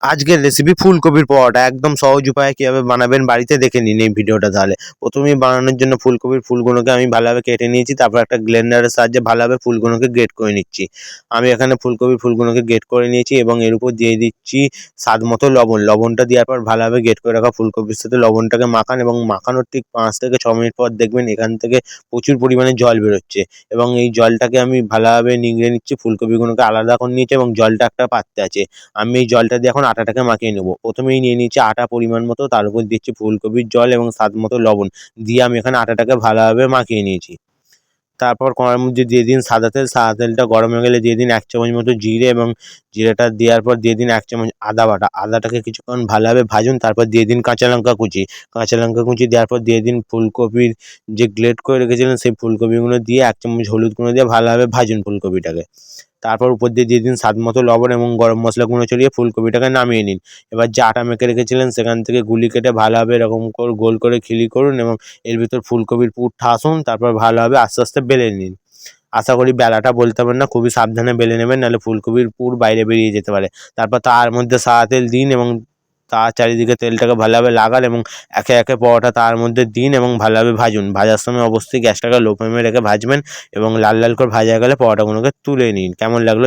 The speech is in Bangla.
আজকের রেসিপি ফুলকপির পরোটা একদম সহজ উপায়ে কীভাবে বানাবেন বাড়িতে দেখে নিন এই ভিডিওটা তাহলে। প্রথমেই বানানোর জন্য ফুলকপির ফুলগুলোকে আমি ভালোভাবে কেটে নিয়েছি, তারপর একটা ব্লেন্ডারের সাহায্যে ভালোভাবে ফুলগুলোকে গ্রেট করে নিচ্ছি। আমি এখানে ফুলকপির ফুলগুলোকে গ্রেট করে নিয়েছি এবং এর উপর দিয়ে দিচ্ছি স্বাদ মতো লবণ। লবণটা দেওয়ার পর ভালোভাবে গ্রেট করে রাখা ফুলকপির সাথে লবণটাকে মাখান এবং মাখানোর ঠিক 5 থেকে 6 মিনিট পর দেখবেন এখান থেকে প্রচুর পরিমাণে জল বেরোচ্ছে এবং এই জলটাকে আমি ভালোভাবে নিংড়ে নিচ্ছি। ফুলকপিগুলোকে আলাদা করে নিয়েছি এবং জলটা একটা পাত্রে আছে। আমি এই জলটা দিয়ে এখন আটাটাকে মাখিয়ে নেব। প্রথমেই নিয়ে নিচ্ছি আটা পরিমাণ মতো, তার উপর দিচ্ছি ফুলকপির জল এবং স্বাদ মতো লবণ দিয়ে আমি এখানে আটাটাকে ভালোভাবে মাখিয়ে নিয়েছি। তারপর কড়াইয়ের মধ্যে দিয়ে দিন সাদা তেল। সাদা তেলটা গরম হয়ে গেলে দিয়ে দিন 1 চামচ মতো জিরে এবং জিরেটা দেওয়ার পর দিয়ে দিন 1 চামচ আদা বাটা। আদাটাকে কিছুক্ষণ ভালোভাবে ভাজুন, তারপর দিয়ে দিন কাঁচা লঙ্কা কুচি। কাঁচা লঙ্কা কুচি দেওয়ার পর দিয়ে দিন ফুলকপির যে গ্রেট করে রেখেছিলেন সেই ফুলকপিগুলো দিয়ে 1 চামচ হলুদ গুঁড়ো দিয়ে ভালোভাবে ভাজুন ফুলকপিটাকে। তারপর উপর দিয়ে দিন স্বাদ মতো লবণ এবং গরম মশলা গুঁড়ো ছড়িয়ে ফুলকপিটাকে নামিয়ে নিন। এবার যে আটা মেখে রেখেছিলেন সেখান থেকে গুলি কেটে ভালোভাবে এরকম করে গোল করে খিলি করুন এবং এর ভিতর ফুলকপির পুর ঠাসুন, তারপর ভালোভাবে আস্তে আস্তে বেলে নিন। আশা করি বেলাটা বলতে পারবেন না, খুবই সাবধানে বেলে নেবেন, নাহলে ফুলকপির পুর বাইরে বেরিয়ে যেতে পারে। তারপর তার মধ্যে সাদা তেল দিন এবং তার চারিদিকে তেলটাকে ভালোভাবে লাগান এবং একে একে পরোটা তার মধ্যে দিন এবং ভালোভাবে ভাজুন। ভাজার সময় অবশ্যই গ্যাসটাকে লো ফ্লেমে রেখে ভাজবেন এবং লাল লাল করে ভাজা হয়ে গেলে পরোটাগুলোকে তুলে নিন। কেমন লাগলো